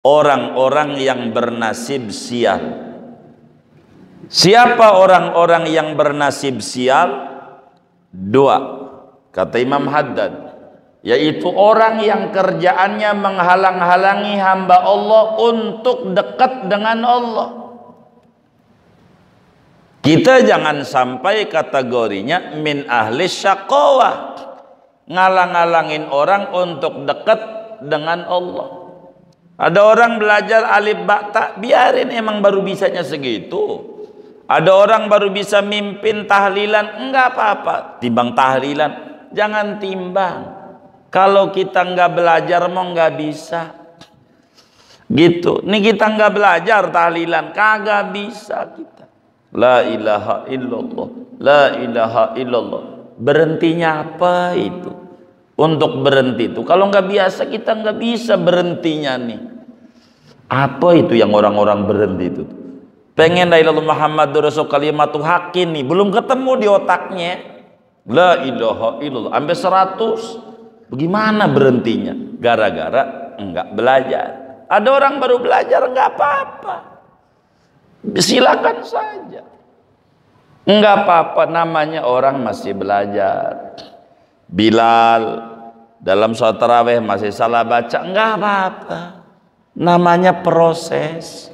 orang-orang yang bernasib sial. Siapa orang-orang yang bernasib sial? Dua, kata Imam Haddad, yaitu orang yang kerjaannya menghalang-halangi hamba Allah untuk dekat dengan Allah. Kita jangan sampai kategorinya min ahli syaqawah, ngalang-ngalangin orang untuk dekat dengan Allah. Ada orang belajar alif ba ta, biarin, emang baru bisanya segitu. Ada orang baru bisa mimpin tahlilan, enggak apa-apa. Timbang tahlilan, jangan timbang. Kalau kita enggak belajar mau enggak bisa. Gitu. Nih kita enggak belajar tahlilan, kagak bisa kita. La ilaha illallah, la ilaha illallah. Berhentinya apa itu? Untuk berhenti itu, kalau enggak biasa kita enggak bisa berhentinya nih. Apa itu yang orang-orang berhenti itu? Pengen la ilaha Muhammadur Rasul kalimatul haqqin nih, belum ketemu di otaknya. La ilaha illallah sampai 100. Bagaimana berhentinya? Gara-gara enggak belajar. Ada orang baru belajar, enggak apa-apa. Silakan saja. Enggak apa-apa, namanya orang masih belajar. Bilal dalam sholat tarawih masih salah baca, enggak apa-apa. Namanya proses.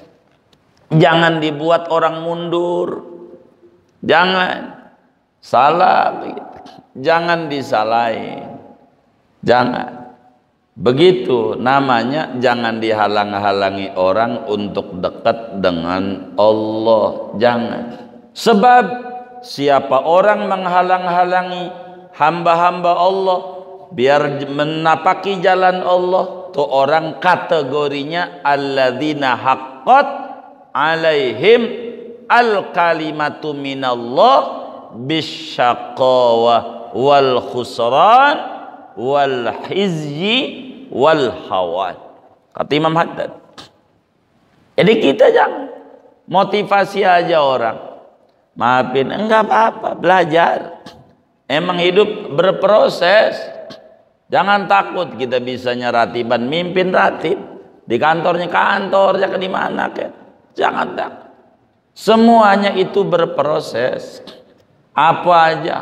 Jangan dibuat orang mundur. Jangan salah begitu. Jangan disalahin. Jangan. Begitu namanya, jangan dihalang-halangi orang untuk dekat dengan Allah. Jangan. Sebab siapa orang menghalang-halangi hamba-hamba Allah biar menapaki jalan Allah, tuh orang kategorinya alladzina haqqat alaihim al-kalimatu minallah bisyaqawah wal khusran wal hizyi wal hawan, kata Imam Haddad. Jadi kita jangan motivasi aja orang, maafin, enggak apa-apa, belajar. Emang hidup berproses. Jangan takut kita bisanya ratiban, mimpin ratib di kantornya jangan di mana kan. Jangan takut. Semuanya itu berproses. Apa aja.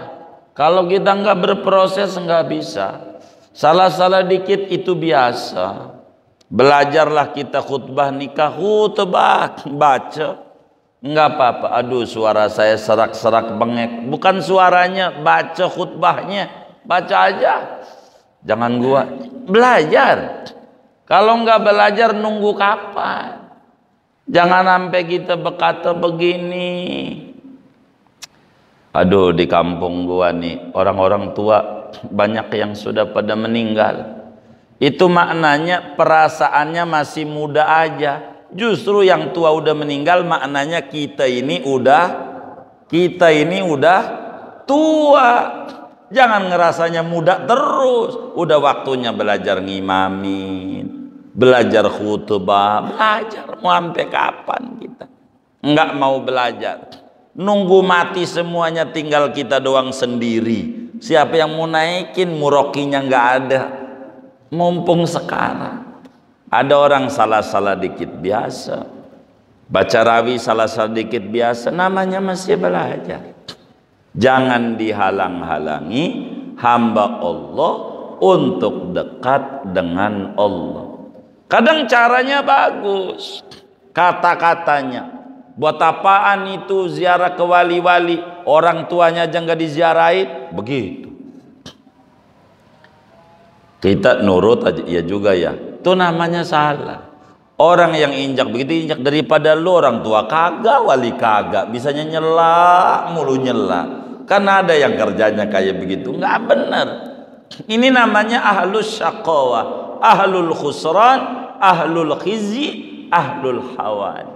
Kalau kita enggak berproses enggak bisa. Salah-salah dikit itu biasa. Belajarlah kita khutbah nikah, khutbah baca. Enggak apa-apa. Aduh, suara saya serak-serak bengek. Bukan suaranya, baca khutbahnya. Baca aja. Jangan gua belajar. Kalau enggak belajar nunggu kapan? Jangan sampai kita berkata begini. Aduh, di kampung gua nih orang-orang tua banyak yang sudah pada meninggal. Itu maknanya perasaannya masih muda aja. Justru yang tua udah meninggal maknanya kita ini udah tua. Jangan ngerasanya muda terus. Udah waktunya belajar ngimamin, belajar khutbah, belajar. Mau sampai kapan kita enggak mau belajar? Nunggu mati semuanya, tinggal kita doang sendiri. Siapa yang mau naikin? Murokinya enggak ada. Mumpung sekarang ada orang salah-salah dikit biasa, baca rawi salah-salah dikit biasa, namanya masih belajar. Jangan dihalang-halangi hamba Allah untuk dekat dengan Allah. Kadang caranya bagus, kata-katanya. Buat apaan itu ziarah ke wali-wali, orang tuanya aja nggak diziarahin? Begitu. Kita nurut aja, ya juga ya. Itu namanya salah. Orang yang injak begitu, injak daripada lu, orang tua kagak, wali kagak, bisanya nyela mulu nyela. Karena ada yang kerjanya kayak begitu, nggak bener. Ini namanya ahlus syaqawah, ahlul khusran, ahlul khizyi, ahlul hawan.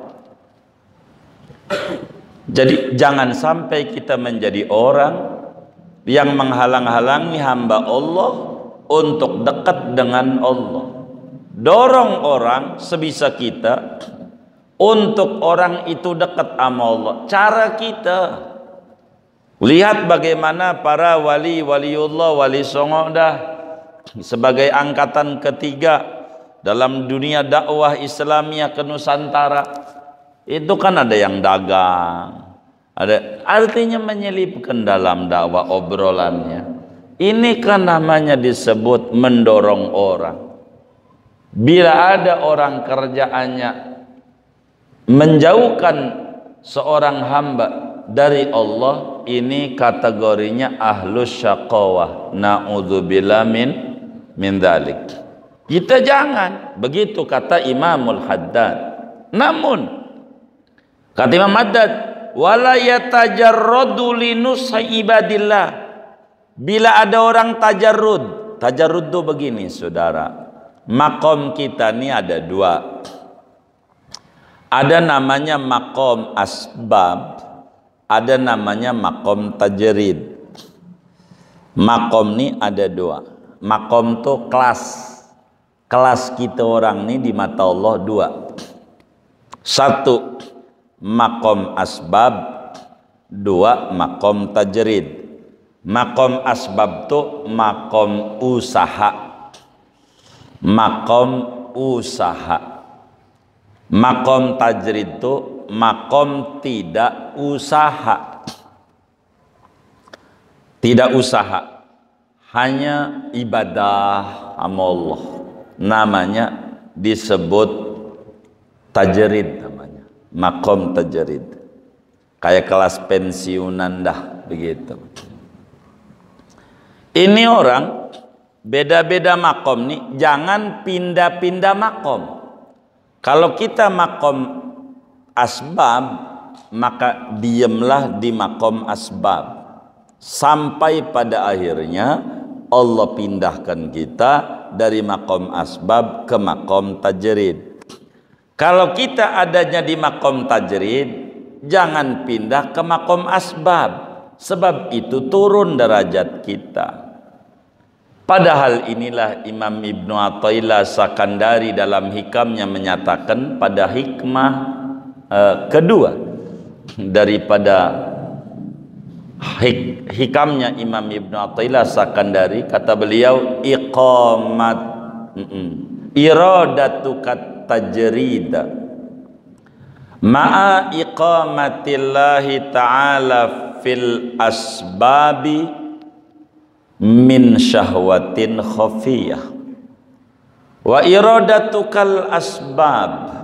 Jadi jangan sampai kita menjadi orang yang menghalang-halangi hamba Allah untuk dekat dengan Allah. Dorong orang sebisa kita untuk orang itu dekat sama Allah. Cara kita, lihat bagaimana para waliullah, wali songo dah sebagai angkatan ketiga dalam dunia dakwah Islamiyah ke Nusantara itu kan ada yang dagang, ada artinya menyelipkan dalam dakwah obrolannya. Ini kan namanya disebut mendorong orang. Bila ada orang kerjaannya menjauhkan seorang hamba dari Allah, ini kategorinya ahlus syaqawah. Na'udzubillah min dzalik. Kita jangan begitu, kata Imamul Haddad. Namun kata Imam Haddad, wala yatajarradu linushi ibadillah. Bila ada orang tajarrud tuh begini saudara, makom kita ini ada dua. Ada namanya makom asbab, ada namanya makom tajrid. Makom ini ada dua. Makom tuh kelas kita orang ini di mata Allah dua. Satu makom asbab, dua makom tajrid. Makom asbab tuh makom usaha. Makom usaha. Makom tajrid itu makom tidak usaha. Tidak usaha, hanya ibadah sama Allah. Namanya disebut tajrid, namanya makom tajrid. Kayak kelas pensiunan dah begitu. Ini orang beda-beda makom nih, jangan pindah-pindah makom. Kalau kita makom asbab, maka diamlah di makom asbab sampai pada akhirnya Allah pindahkan kita dari makom asbab ke makom tajrid. Kalau kita adanya di makom tajrid, jangan pindah ke makom asbab, sebab itu turun derajat kita. Padahal inilah Imam Ibnu Athaillah Sakandari dalam hikamnya menyatakan pada hikmah kedua daripada hikamnya Imam Ibnu Athaillah Sakandari, kata beliau iradatu kat tajrida ma'a iqamatillahi ta'ala fil asbabi min syahwatin khafiyah wa iradatukal asbab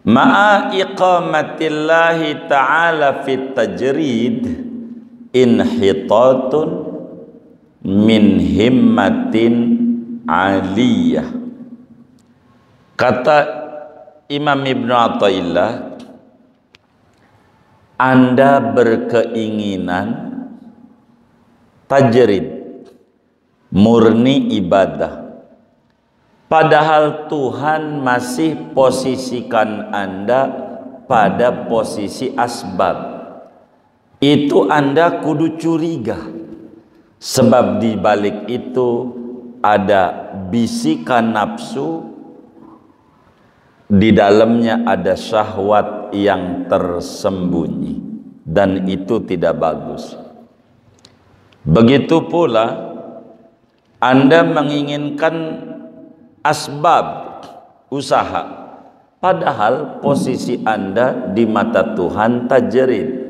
ma'a iqamatillahi ta'ala fit tajrid inhitatun min himmatin aliyah. Kata Imam Ibnu Athaillah, Anda berkeinginan tajrid, murni ibadah, padahal Tuhan masih posisikan Anda pada posisi asbab. Itu Anda kudu curiga, sebab di balik itu ada bisikan nafsu, di dalamnya ada syahwat yang tersembunyi, dan itu tidak bagus. Begitu pula Anda menginginkan asbab usaha, padahal posisi Anda di mata Tuhan tajrid.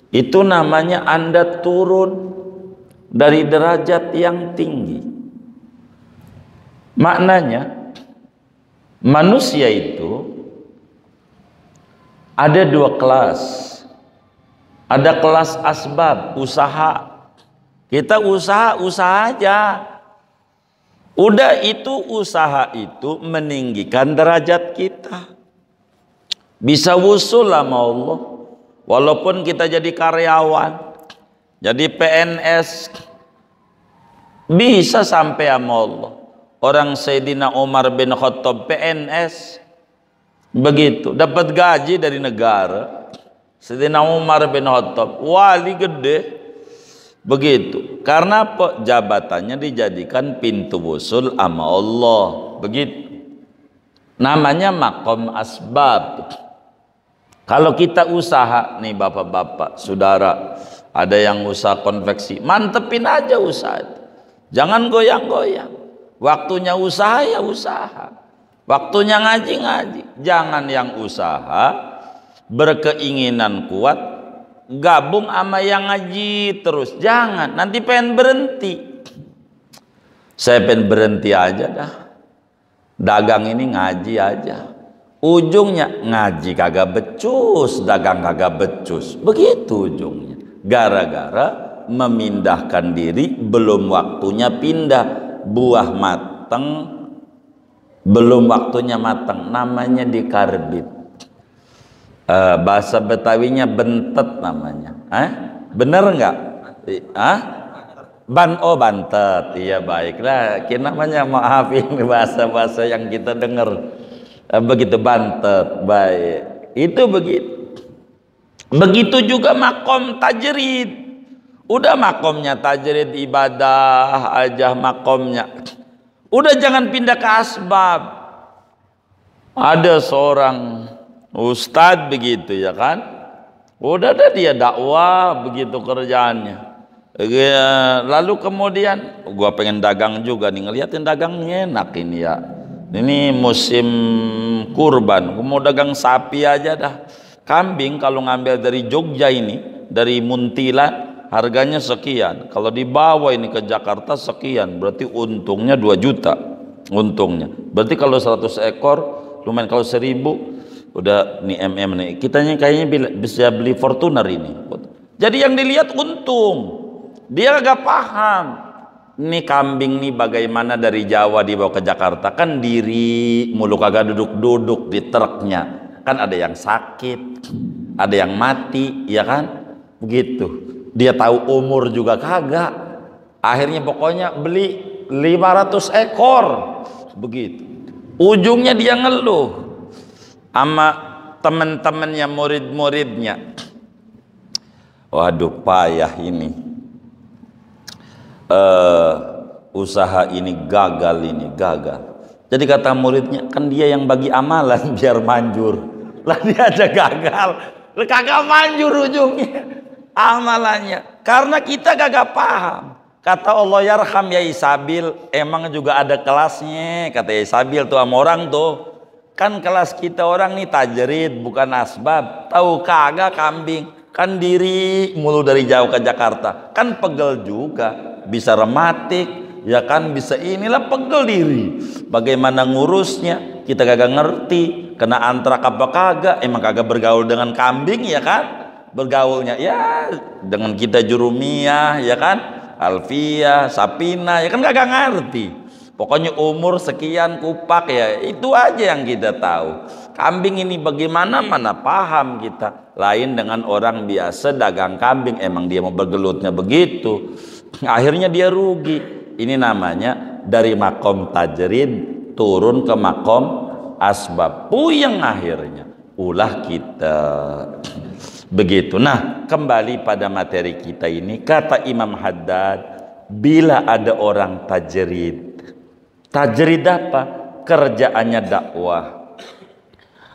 Itu namanya Anda turun dari derajat yang tinggi. Maknanya manusia itu ada dua kelas. Ada kelas asbab, usaha. Kita usaha aja. Udah itu usaha itu meninggikan derajat kita. Bisa wusul sama Allah. Walaupun kita jadi karyawan, jadi PNS, bisa sampai sama Allah. Orang Sayyidina Umar bin Khattab PNS, begitu, dapat gaji dari negara. Sayyidina Umar bin Khattab wali gede, begitu, karena jabatannya dijadikan pintu wusul sama Allah, begitu. Namanya makom asbab. Kalau kita usaha nih bapak-bapak, saudara, ada yang usaha konveksi, mantepin aja usaha, jangan goyang-goyang. Waktunya usaha ya usaha, waktunya ngaji. Jangan yang usaha berkeinginan kuat gabung sama yang ngaji terus. Jangan, nanti pengen berhenti. Saya pengen berhenti aja dah, dagang ini ngaji aja, ujungnya ngaji kagak becus, dagang kagak becus, begitu ujungnya. Gara-gara memindahkan diri, belum waktunya pindah. Buah mateng belum waktunya mateng, namanya dikarbit. Bahasa Betawinya bentet namanya. Bener nggak? Bantet. Iya, baiklah. Namanya, maaf, ini bahasa-bahasa yang kita dengar. Begitu, bantet. Baik. Itu begitu. Begitu juga makom tajrid. Udah makomnya tajrid, ibadah aja makomnya. Udah jangan pindah ke asbab. Ada seorang ustadz begitu ya kan. Udah ada dia dakwah begitu kerjaannya. Lalu kemudian gua pengen dagang juga nih, ngeliatin dagangnya enak ini ya. Ini musim kurban, gua mau dagang sapi aja dah. Kambing kalau ngambil dari Jogja ini, dari Muntilan, harganya sekian. Kalau dibawa ini ke Jakarta sekian, berarti untungnya 2 juta. Untungnya. Berarti kalau 100 ekor lumayan, kalau 1000 udah nih nih. Kitanya kayaknya bisa beli Fortuner ini. Jadi yang dilihat untung. Dia agak paham. Ini kambing nih bagaimana dari Jawa dibawa ke Jakarta, kan diri mulu, kagak duduk-duduk di truknya. Kan ada yang sakit, ada yang mati, ya kan? Begitu. Dia tahu umur juga kagak. Akhirnya pokoknya beli 500 ekor. Begitu. Ujungnya dia ngeluh sama teman-temannya, murid-muridnya. Waduh, payah ini. Usaha ini gagal. Jadi kata muridnya, kan dia yang bagi amalan biar manjur. Lah dia aja gagal. Lah kagak manjur ujungnya amalannya, karena kita gak paham. Kata Allah, yarham ya Isabil, emang juga ada kelasnya. Kata ya Isabil tuh sama orang tuh, kan kelas kita orang nih tajrid bukan asbab. Tahu kagak kambing kan diri mulu dari jauh ke Jakarta, kan pegel juga, bisa rematik ya kan, bisa inilah, pegel diri. Bagaimana ngurusnya kita kagak ngerti, kena antrak apa kagak, emang kagak bergaul dengan kambing ya kan. Bergaulnya ya dengan kita Jurumiyah ya kan, Alfiyah, Sapina ya kan, kagak ngerti. Pokoknya umur sekian kupak ya, itu aja yang kita tahu. Kambing ini bagaimana, mana paham kita. Lain dengan orang biasa dagang kambing, emang dia mau bergelutnya begitu. Akhirnya dia rugi. Ini namanya dari makom tajrid turun ke makom asbab, puyeng akhirnya. Ulah kita. Begitu. Nah, kembali pada materi kita ini, kata Imam Haddad, bila ada orang tajrid apa? Kerjaannya dakwah,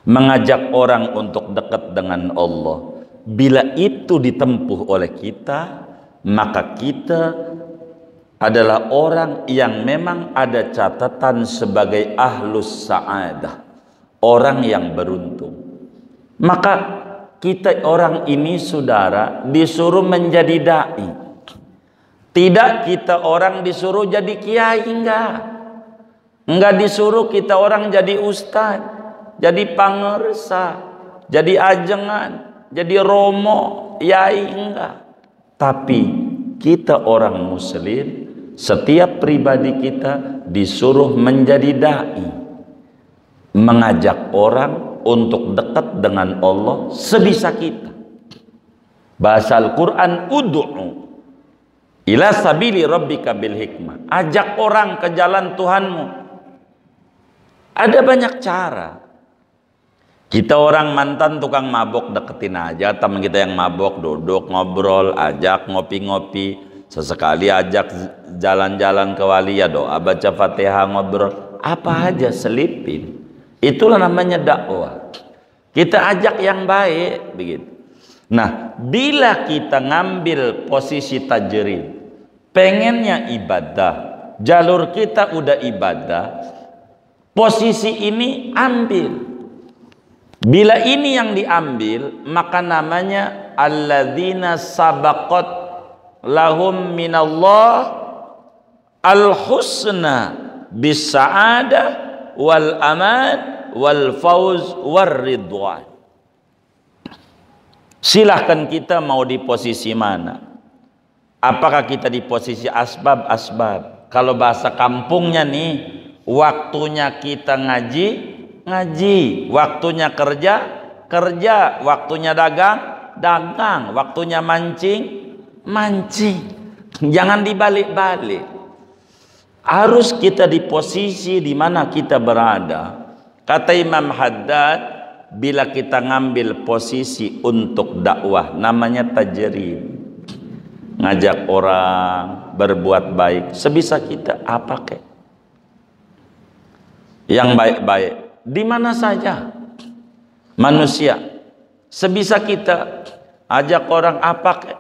mengajak orang untuk dekat dengan Allah. Bila itu ditempuh oleh kita, maka kita adalah orang yang memang ada catatan sebagai ahlus sa'adah, orang yang beruntung. Maka kita orang ini, saudara, disuruh menjadi dai. Tidak kita orang disuruh jadi kiai, enggak disuruh kita orang jadi ustad, jadi pangersa, jadi ajengan, jadi romo, yai, enggak. Tapi kita orang muslim, setiap pribadi kita disuruh menjadi dai, mengajak orang untuk dekat dengan Allah sebisa kita. Bahasa Al-Quran, ud'u ila sabili rabbika bil hikmah, ajak orang ke jalan Tuhanmu. Ada banyak cara. Kita orang mantan tukang mabok, deketin aja teman kita yang mabok, duduk ngobrol, ajak ngopi-ngopi, sesekali ajak jalan-jalan ke wali, ya doa, baca Fatihah, ngobrol, apa aja selipin. Itulah namanya dakwah. Kita ajak yang baik begitu. Nah, bila kita ngambil posisi tajrid, pengennya ibadah, jalur kita udah ibadah, posisi ini ambil. Bila ini yang diambil, maka namanya alladzina sabaqat lahum minallah al-husna bis-sa'adah wal aman wal fauz war ridwan. Silahkan kita mau di posisi mana. Apakah kita di posisi asbab? Kalau bahasa kampungnya nih, waktunya kita ngaji, waktunya kerja, waktunya dagang, waktunya mancing. Jangan dibalik-balik. Harus kita di posisi di mana kita berada. Kata Imam Haddad, bila kita ngambil posisi untuk dakwah, namanya tajrid. Ngajak orang berbuat baik sebisa kita, apa kek? Yang baik-baik di mana saja manusia, sebisa kita ajak orang apa kek,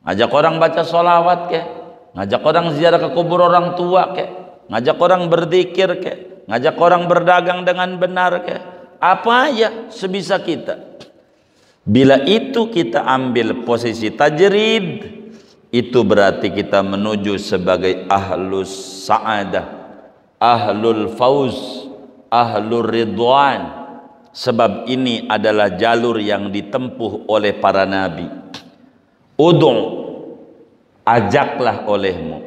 ngajak orang baca sholawat kek, ngajak orang ziarah ke kubur orang tua kek, ngajak orang berzikir kek, ngajak orang berdagang dengan benar kek, apa aja sebisa kita. Bila itu kita ambil posisi tajrid, itu berarti kita menuju sebagai ahlus sa'adah, ahlul fauz, ahlur ridwan. Sebab ini adalah jalur yang ditempuh oleh para nabi. Ud'u, ajaklah olehmu.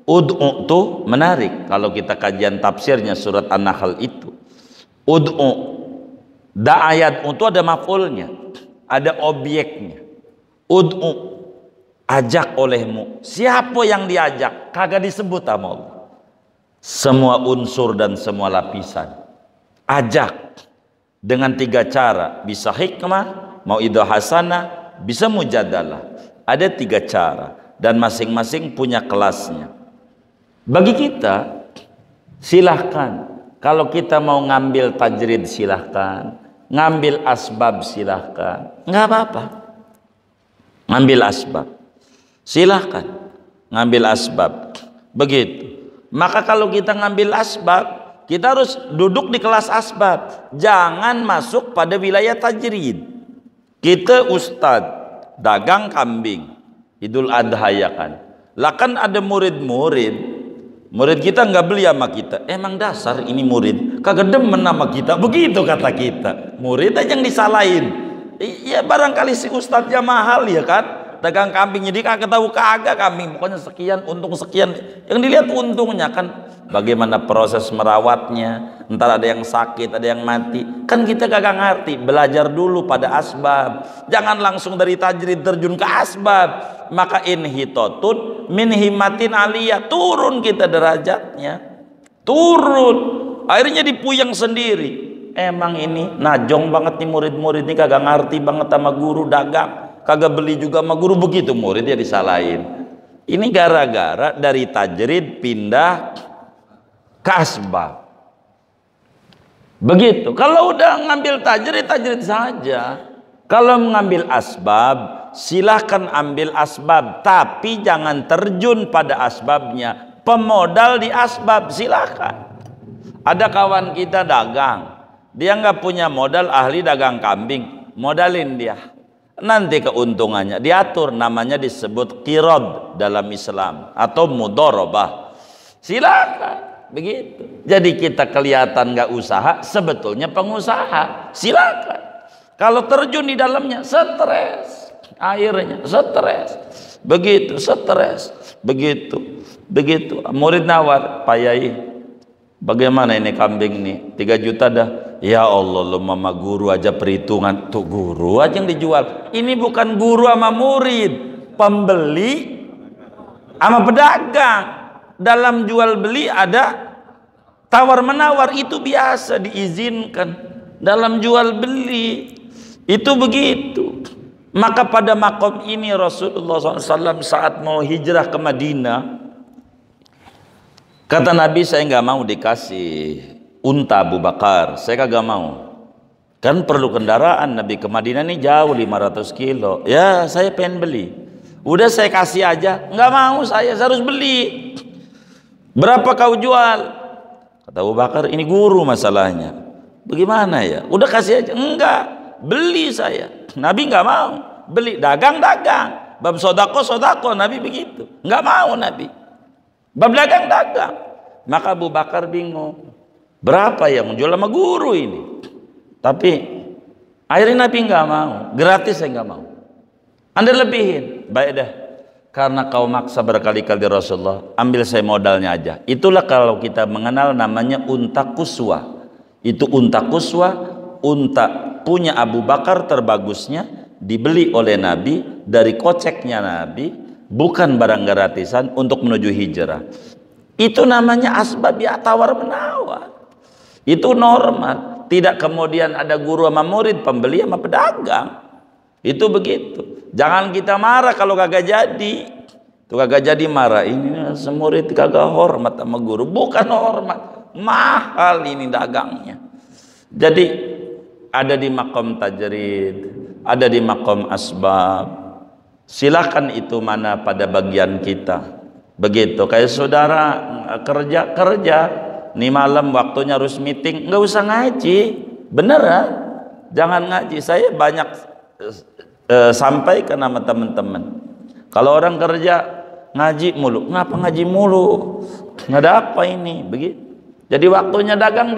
Ud'u itu menarik. Kalau kita kajian tafsirnya surat An-Nahl itu, ud'u, ayat itu ada maf'ulnya, ada objeknya. Ud'u, ajak olehmu. Siapa yang diajak? Kagak disebut sama Allah. Semua unsur dan semua lapisan. Ajak dengan 3 cara. Bisa hikmah, mauidhah hasanah, bisa mujadalah. Ada 3 cara dan masing-masing punya kelasnya. Bagi kita, silahkan. Kalau kita mau ngambil tajrid, silahkan. Ngambil asbab, silahkan. Nggak apa-apa. Ngambil asbab, silahkan. Ngambil asbab. Begitu. Maka kalau kita ngambil asbab, kita harus duduk di kelas asbab. Jangan masuk pada wilayah tajrid. Kita ustadz, dagang kambing, Idul Adha ya kan. Lah kan ada murid kita nggak beli sama kita. Emang dasar ini murid kagak demen sama kita. Begitu kata kita. Murid aja yang disalahin. Iya barangkali si ustadznya mahal ya kan. Dagang kambing jadi kagak tahu kagak kambing. Pokoknya sekian, untung sekian. Yang dilihat untungnya kan. Bagaimana proses merawatnya. Ntar ada yang sakit, ada yang mati. Kan kita kagak ngerti. Belajar dulu pada asbab. Jangan langsung dari tajrid terjun ke asbab. Maka inhitotun min himatin aliyah. Turun kita derajatnya. Turun. Akhirnya dipuyang sendiri. Emang ini najong banget nih murid-murid ini. Kagak ngerti banget sama guru dagang. Kagak beli juga sama guru, begitu murid dia disalahin. Ini gara-gara dari tajrid pindah ke asbab. Begitu. Kalau udah ngambil tajrid saja. Kalau mengambil asbab, silahkan ambil asbab, tapi jangan terjun pada asbabnya. Pemodal di asbab silahkan. Ada kawan kita dagang, dia nggak punya modal, ahli dagang kambing, modalin dia. Nanti keuntungannya diatur, namanya disebut qirad dalam Islam atau mudharabah. Silakan begitu. Jadi kita kelihatan nggak usaha, sebetulnya pengusaha. Silakan. Kalau terjun di dalamnya stres, akhirnya stres. Begitu stres, begitu. Murid nawar, Pak Yai, bagaimana ini kambing nih? 3 juta dah. Ya Allah, lo mama guru aja perhitungan. Tuh guru aja yang dijual. Ini bukan guru sama murid, pembeli sama pedagang. Dalam jual beli ada tawar menawar, itu biasa, diizinkan dalam jual beli. Itu begitu. Maka pada makom ini Rasulullah SAW saat mau hijrah ke Madinah, kata Nabi, saya nggak mau dikasih unta Abu Bakar, saya kagak mau. Kan perlu kendaraan, Nabi ke Madinah ini jauh 500 kilo. Ya saya pengen beli. Udah saya kasih aja. Nggak mau, saya harus beli. Berapa kau jual? Kata Abu Bakar, ini guru masalahnya. Bagaimana ya? Udah kasih aja. Enggak, beli saya. Nabi nggak mau. Beli, dagang. Bab sodako, Nabi begitu. Nggak mau Nabi. Bab dagang. Maka Abu Bakar bingung. Berapa yang menjual sama guru ini? Tapi akhirnya Nabi nggak mau. Gratis saya nggak mau. Anda lebihin. Baik dah. Karena kau maksa berkali-kali Rasulullah, ambil saya modalnya aja. Itulah kalau kita mengenal namanya unta kuswa. Itu unta kuswa, unta punya Abu Bakar terbagusnya, dibeli oleh Nabi dari koceknya Nabi, bukan barang gratisan untuk menuju hijrah. Itu namanya asbab ya tawar menawar. Itu normal. Tidak kemudian ada guru sama murid, pembeli sama pedagang. Itu begitu. Jangan kita marah kalau kagak jadi. Tuh kagak jadi marah. Ini semurid kagak hormat sama guru. Bukan hormat. Mahal ini dagangnya. Jadi ada di makom tajrid, ada di makom asbab. Silakan itu mana pada bagian kita. Begitu. Kayak saudara kerja. Nih malam waktunya harus meeting. Nggak usah ngaji. Beneran. Jangan ngaji. Saya banyak sampaikan sama teman-teman, kalau orang kerja ngaji mulu, ngapa ngaji mulu, nggak ada apa ini, begitu. Jadi waktunya dagang,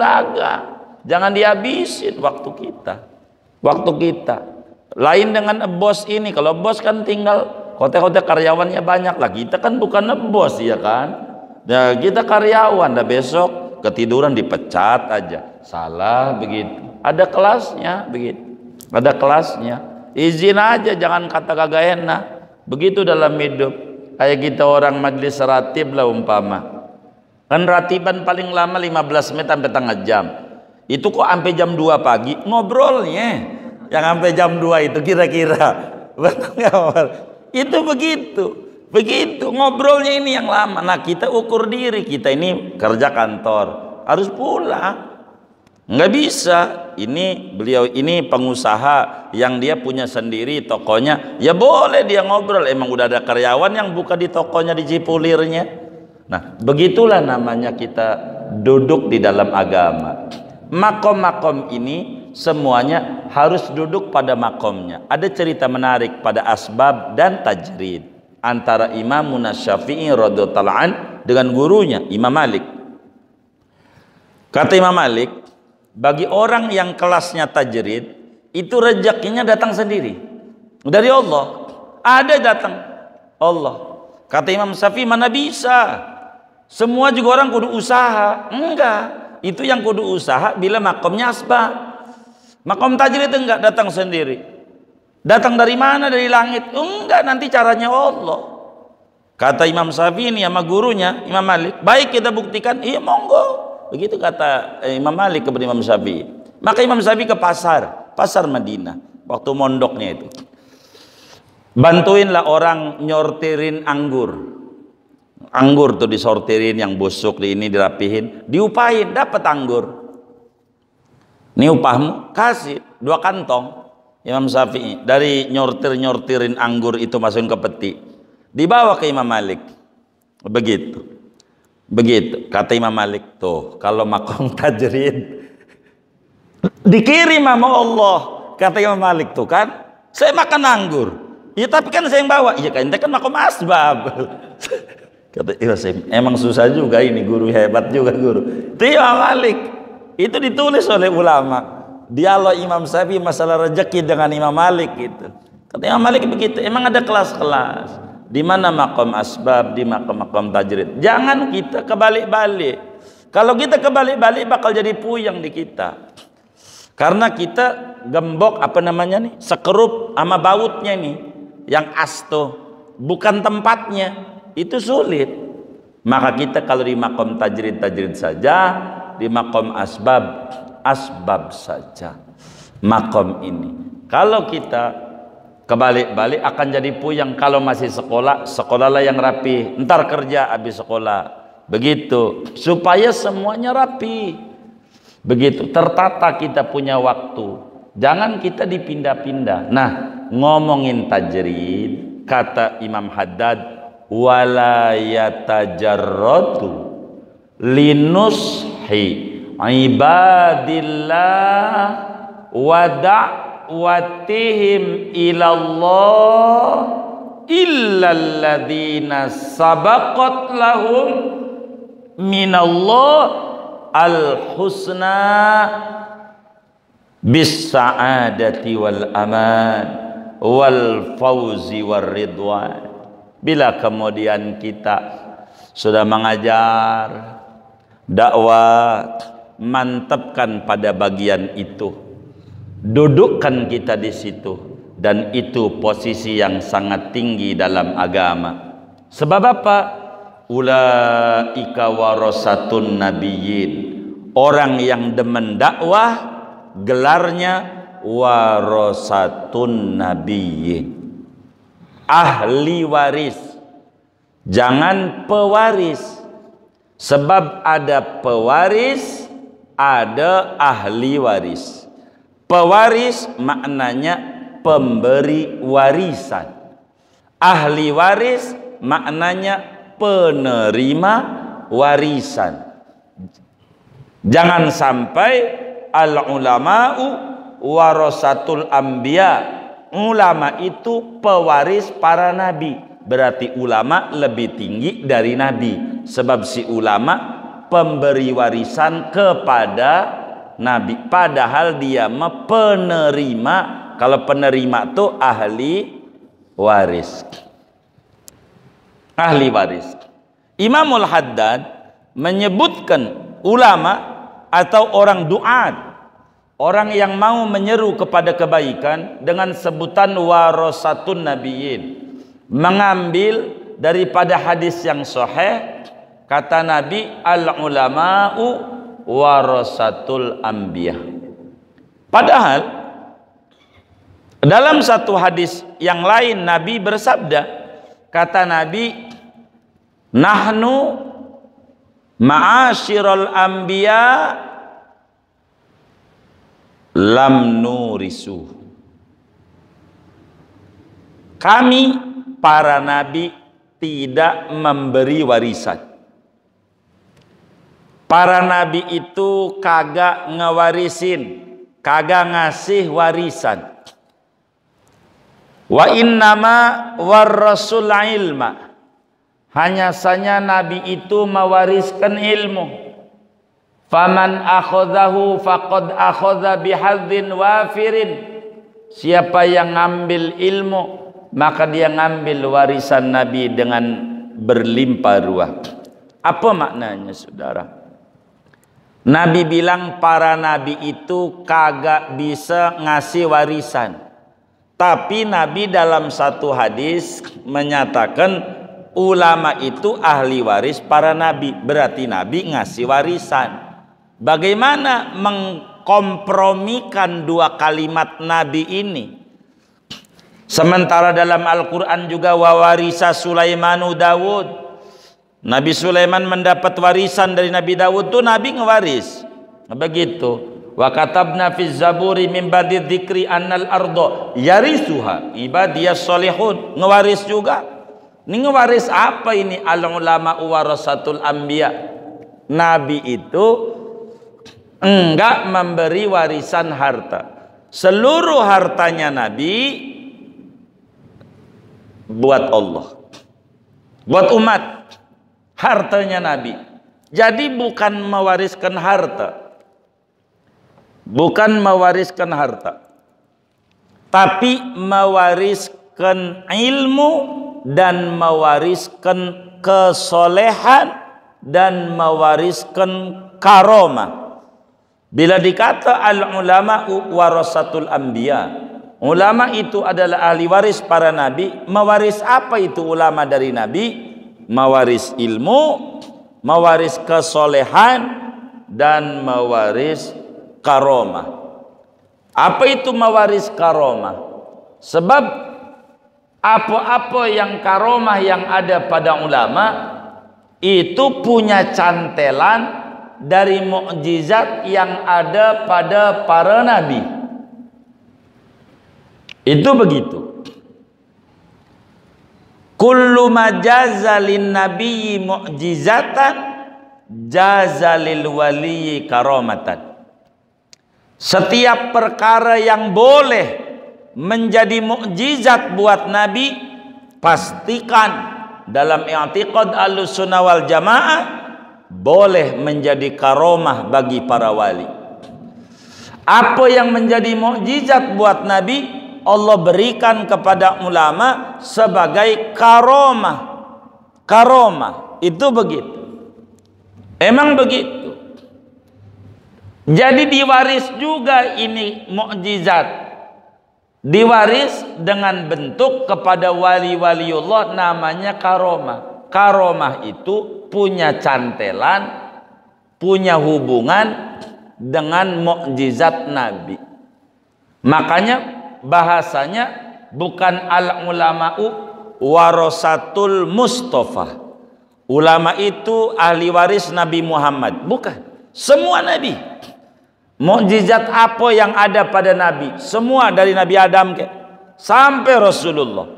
jangan dihabisin waktu kita. Lain dengan bos ini, kalau bos kan tinggal hotel karyawannya banyak lah, kita kan bukan bos ya kan. Nah, kita karyawan, dah besok ketiduran dipecat aja, salah begitu. Ada kelasnya begitu, ada kelasnya. Izin aja, jangan kata kagak enak. Begitu dalam hidup. Kayak kita orang majlis ratib lah umpama. Kan ratiban paling lama 15 menit sampai setengah jam. Itu kok sampai jam 2 pagi ngobrolnya. Yang sampai jam 2 itu kira-kira. Itu begitu. Ngobrolnya ini yang lama. Nah, kita ukur diri. Kita ini kerja kantor. Harus pulang. Nggak bisa. Beliau ini pengusaha yang dia punya sendiri tokonya, ya boleh dia ngobrol. Emang udah ada karyawan yang buka di tokonya di Cipulirnya. Nah, begitulah namanya kita duduk di dalam agama. Makom-makom ini semuanya harus duduk pada makomnya. Ada cerita menarik pada asbab dan tajrid antara Imam Syafi'i radhiyallahu an dengan gurunya Imam Malik. Kata Imam Malik, bagi orang yang kelasnya tajrid, itu rezekinya datang sendiri dari Allah. Ada datang Allah. Kata Imam Syafi'i, mana bisa? Semua juga orang kudu usaha. Enggak. Itu yang kudu usaha bila makomnya asbab. Makom tajrid enggak datang sendiri. Datang dari mana? Dari langit? Enggak, nanti caranya Allah. Kata Imam Syafi'i ini sama gurunya Imam Malik, baik kita buktikan. Iya, monggo. Begitu kata Imam Malik kepada Imam Syafi'i. Maka Imam Syafi'i ke pasar Madinah waktu mondoknya itu. Bantuinlah orang nyortirin anggur. Anggur tuh disortirin yang busuk, di ini dirapihin, diupahin, dapat anggur. Ini upahmu, kasih 2 kantong. Imam Syafi'i dari nyortirin anggur itu masukin ke peti, dibawa ke Imam Malik. Begitu kata Imam Malik, tuh kalau makom tajrid dikirim sama Allah. Kata Imam Malik, tuh kan saya makan anggur, ya tapi kan saya yang bawa. Iya kan, kan makom asbab. Kata emang susah juga ini, guru hebat juga guru. Itu Imam Malik, itu ditulis oleh ulama. Dialog Imam Syafi'i masalah rezeki dengan Imam Malik gitu. Kata Imam Malik begitu. Emang ada kelas-kelas. Di mana makom asbab, di makom tajrid. Jangan kita kebalik-balik. Kalau kita kebalik-balik bakal jadi puyeng di kita. Karena kita gembok sekerup sama bautnya nih, yang asto bukan tempatnya, itu sulit. Maka kita kalau di makom tajrid saja, di makom asbab saja. Makom ini. Kalau kita kebalik-balik akan jadi puyeng. Kalau masih sekolahlah yang rapi. Ntar kerja habis sekolah. Begitu. Supaya semuanya rapi. Begitu. Tertata kita punya waktu. Jangan kita dipindah-pindah. Nah, ngomongin tajrid, kata Imam Haddad, wala yatajarratu linushi ibadillah wa da'watihim ilallah illalladzina sabaqat lahum minallah al-husna bis sa'adati wal aman wal fauzi war ridwan. Bila kemudian kita sudah mengajar dakwah, mantapkan pada bagian itu, dudukkan kita di situ, dan itu posisi yang sangat tinggi dalam agama. Sebab apa? Ulaika warasatun nabiyyin, orang yang demen dakwah gelarnya warasatun nabiyyin, ahli waris, jangan pewaris. Sebab ada pewaris, ada ahli waris. Pewaris maknanya pemberi warisan, ahli waris maknanya penerima warisan. Jangan sampai al-ulama'u warasatul anbiya, ulama itu pewaris para nabi, berarti ulama lebih tinggi dari nabi. Sebab si ulama pemberi warisan kepada nabi, padahal dia penerima. Kalau penerima itu ahli waris, ahli waris. Imamul Haddad menyebutkan ulama atau orang du'at, orang yang mau menyeru kepada kebaikan, dengan sebutan warasatun nabiyyin, mengambil daripada hadis yang sahih. Kata Nabi, al-ulama'u warasatul anbiya. Padahal dalam satu hadis yang lain Nabi bersabda, kata Nabi, nahnu ma'asyiral anbiya lam nurisu. Kami para nabi tidak memberi warisan. Para nabi itu kagak ngewarisin, kagak ngasih warisan. Wa innama warrasul ilma, hanya saja nabi itu mewariskan ilmu. Faman akhadhahu faqad akhadha bihadzin wafirin, siapa yang ngambil ilmu maka dia ngambil warisan nabi dengan berlimpah ruah. Apa maknanya, saudara? Nabi bilang para nabi itu kagak bisa ngasih warisan. Tapi Nabi dalam satu hadis menyatakan ulama itu ahli waris para nabi, berarti Nabi ngasih warisan. Bagaimana mengkompromikan dua kalimat Nabi ini? Sementara dalam Al-Quran juga wawarisa Sulaimanu Dawud, Nabi Sulaiman mendapat warisan dari Nabi Dawud, tuh Nabi ngewaris. Begitu. Wa katabna fiz zaburi min ba'di dzikri annal ardo yarisuha ibadiyas solihun, ngewaris juga. Ini ngewaris apa ini? Al ulama warasatul anbiya. Nabi itu enggak memberi warisan harta. Seluruh hartanya Nabi buat Allah, buat umat. Hartanya Nabi. Jadi bukan mewariskan harta, bukan mewariskan harta, tapi mewariskan ilmu dan mewariskan kesolehan dan mewariskan karomah. Bila dikata al-ulama warasatul anbiya, ulama itu adalah ahli waris para nabi. Mewaris apa itu ulama dari nabi? Mewaris ilmu, mewaris kesolehan, dan mewaris karomah. Apa itu mewaris karomah? Sebab apa-apa yang karomah yang ada pada ulama itu punya cantelan dari mukjizat yang ada pada para nabi. Itu begitu. Kullu majazalin nabiyyi mu'jizatan jazalil waliyi karamatan. Setiap perkara yang boleh menjadi mukjizat buat Nabi, pastikan dalam i'tiqad Ahlussunnah wal Jamaah boleh menjadi karomah bagi para wali. Apa yang menjadi mukjizat buat Nabi, Allah berikan kepada ulama sebagai karomah. Karomah itu begitu. Emang begitu. Jadi diwaris juga ini mukjizat. Diwaris dengan bentuk kepada wali-waliullah, namanya karomah. Karomah itu punya cantelan, punya hubungan dengan mukjizat Nabi. Makanya bahasanya bukan al-ulama'u warasatul Mustafa. Ulama itu ahli waris Nabi Muhammad. Bukan. Semua Nabi. Mukjizat apa yang ada pada Nabi, semua dari Nabi Adam sampai Rasulullah,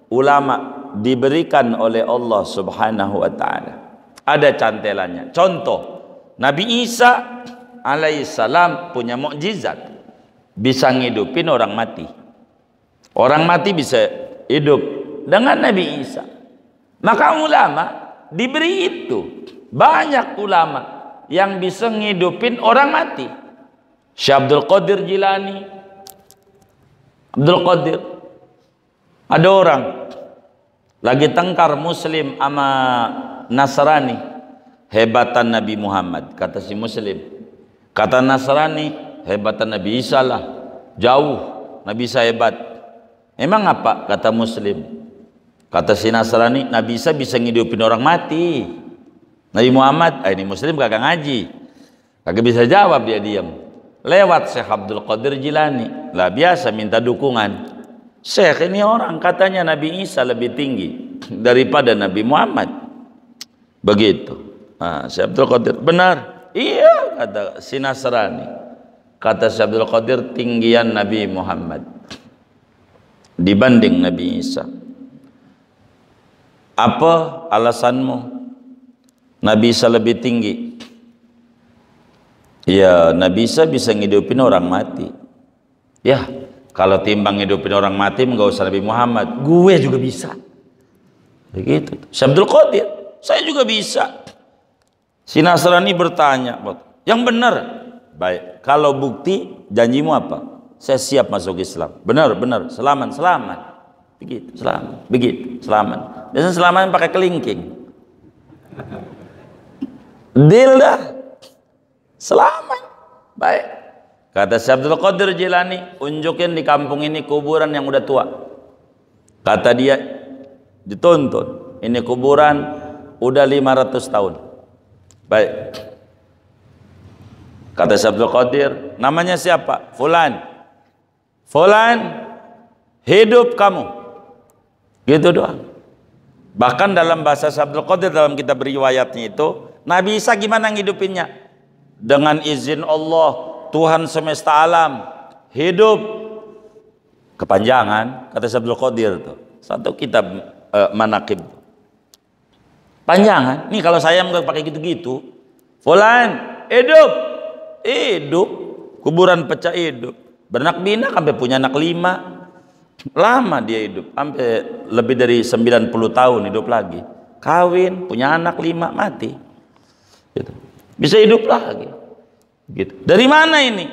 ulama diberikan oleh Allah Subhanahu wa ta'ala. Ada cantelannya. Contoh, Nabi Isa alaihissalam punya mukjizat, bisa ngidupin orang mati. Orang mati bisa hidup dengan Nabi Isa. Maka ulama diberi itu. Banyak ulama yang bisa ngidupin orang mati. Syekh Abdul Qadir Jilani, Abdul Qadir. Ada orang lagi tengkar Muslim sama Nasrani, hebatan Nabi Muhammad, kata si Muslim. Kata Nasrani, hebatan Nabi Isa lah, jauh Nabi Isa hebat. Emang apa? Kata Muslim. Kata si Nasrani, Nabi Isa bisa ngidupin orang mati. Nabi Muhammad, ini Muslim kagak ngaji, kagak bisa jawab, dia diam. Lewat Syekh Abdul Qadir Jilani, lah biasa minta dukungan. Syekh, ini orang katanya Nabi Isa lebih tinggi daripada Nabi Muhammad. Begitu. Syekh Abdul Qadir, benar? Iya, kata si Nasrani. Kata Syekh Abdul Qadir, tinggian Nabi Muhammad dibanding Nabi Isa. Apa alasanmu Nabi Isa lebih tinggi? Ya, Nabi Isa bisa ngidupin orang mati. Ya, kalau timbang ngidupin orang mati enggak usah Nabi Muhammad, gue juga bisa. Begitu. Syekh Abdul Qadir, saya juga bisa. Si Nasrani bertanya, yang benar. Baik, kalau bukti, janjimu apa? Saya siap masuk Islam. Benar, benar. Selamat, selamat. Begitu, selamat. Begitu, selamat. Biasanya selamat pakai kelingking. Deal dah. Selamat. Baik. Kata Syekh Abdul Qadir Jilani, unjukin di kampung ini kuburan yang udah tua. Kata dia, dituntun. Ini kuburan udah 500 tahun. Baik. Kata Syekh Abdul Qadir, namanya siapa? Fulan. Fulan, hidup kamu. Gitu doang. Bahkan dalam bahasa Syekh Abdul Qadir, dalam kitab riwayatnya itu, Nabi Isa gimana ngidupinnya? Dengan izin Allah, Tuhan semesta alam, hidup. Kepanjangan, kata Syekh Abdul Qadir tuh. Satu kitab manaqib. Panjangan. Nih kalau saya nggak pakai gitu-gitu. Fulan, hidup. Hidup. Kuburan pecah hidup. Beranak bina sampai punya anak 5. Lama dia hidup. Sampai lebih dari 90 tahun hidup lagi. Kawin, punya anak 5, mati. Gitu. Bisa hidup lagi. Gitu. Dari mana ini?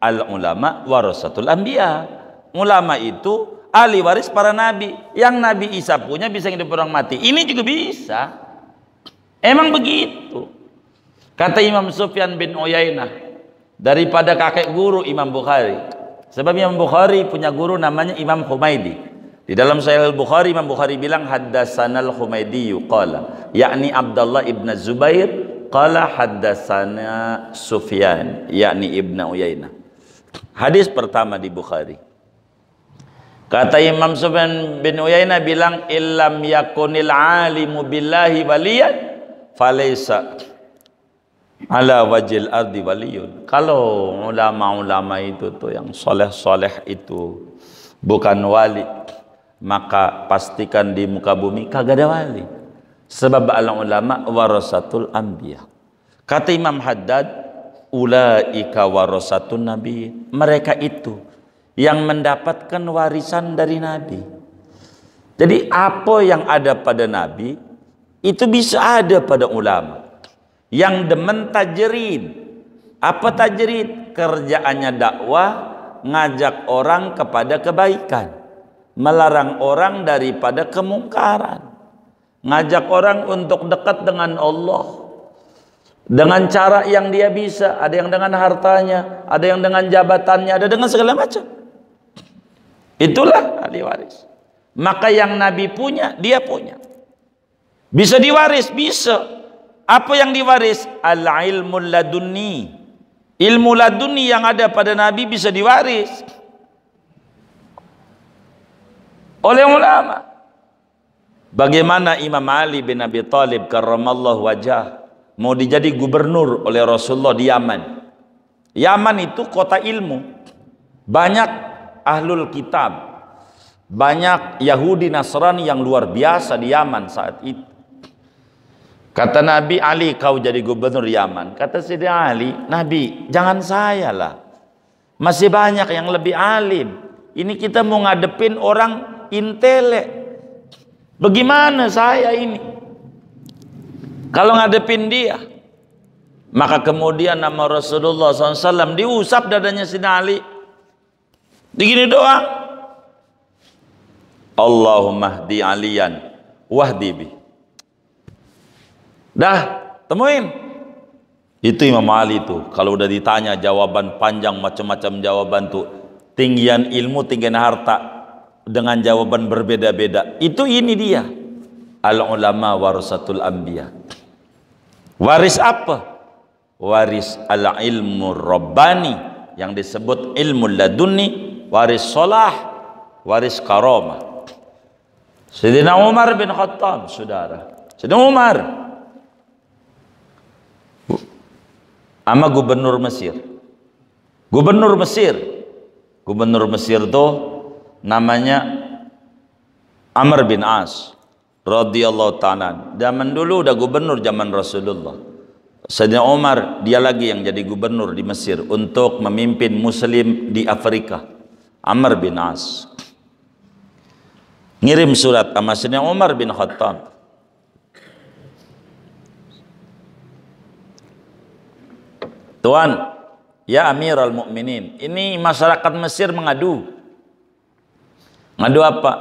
Al ulama warasatul anbiya. Ulama itu ahli waris para nabi. Yang Nabi Isa punya bisa hidup orang mati. Ini juga bisa. Emang begitu. Kata Imam Sufyan bin Uyainah, daripada kakek guru Imam Bukhari. Sebab Imam Bukhari punya guru namanya Imam Humaidi. Di dalam Sahih Al-Bukhari, Imam Bukhari bilang haddatsanal Humaidi qala, yakni Abdullah ibn Zubair qala haddatsana Sufyan, yakni Ibnu Uyainah. Hadis pertama di Bukhari. Kata Imam Sufyan bin Uyainah bilang, illam yakunil alimu billahi waliyan falaysa ala wajil ardi waliyun. Kalau ulama-ulama itu tuh yang soleh-soleh itu bukan wali, maka pastikan di muka bumi kagak ada wali. Sebab al ulama warasatul anbiya. Kata Imam Haddad, ulaika warasatun nabi. Mereka itu yang mendapatkan warisan dari Nabi. Jadi apa yang ada pada Nabi itu bisa ada pada ulama. Yang demen tajrid. Apa tajrid? Kerjaannya dakwah, ngajak orang kepada kebaikan, melarang orang daripada kemungkaran, ngajak orang untuk dekat dengan Allah dengan cara yang dia bisa. Ada yang dengan hartanya, ada yang dengan jabatannya, ada dengan segala macam. Itulah ahli waris. Maka yang Nabi punya, dia punya. Bisa diwaris, bisa. Apa yang diwaris? Al-ilmul ladunni. Ilmu laduni yang ada pada Nabi bisa diwaris oleh ulama. Bagaimana Imam Ali bin Abi Thalib karramallahu wajah mau dijadi gubernur oleh Rasulullah di Yaman. Yaman itu kota ilmu. Banyak ahlul kitab, banyak Yahudi Nasrani yang luar biasa di Yaman saat itu. Kata Nabi, Ali kau jadi gubernur Yaman. Kata Sayyidina Ali, Nabi jangan saya lah, masih banyak yang lebih alim. Ini kita mau ngadepin orang intelek, bagaimana saya ini kalau ngadepin dia? Maka kemudian nama Rasulullah SAW diusap dadanya Sayyidina Ali, begini doang, Allahumma hdi aliyan wahdi bi. Dah, temuin. Itu Imam Ali tuh, kalau udah ditanya jawaban panjang macam-macam jawaban tuh, tinggian ilmu, tinggian harta, dengan jawaban berbeda-beda. Itu ini dia. Al ulama warasatul anbiya. Waris apa? Waris al ilmu rabbani yang disebut ilmu laduni, waris solah, waris karamah. Sayyidina Umar bin Khattab, saudara. Sayyidina Umar sama gubernur Mesir. Gubernur Mesir tuh namanya Amr bin As radhiyallahu ta'ala. Zaman dulu udah gubernur zaman Rasulullah. Sayyidina Umar dia lagi yang jadi gubernur di Mesir untuk memimpin muslim di Afrika. Amr bin As ngirim surat sama Sayyidina Umar bin Khattab. Tuan, ya Amirul Mukminin, ini masyarakat Mesir mengadu. Ngadu apa?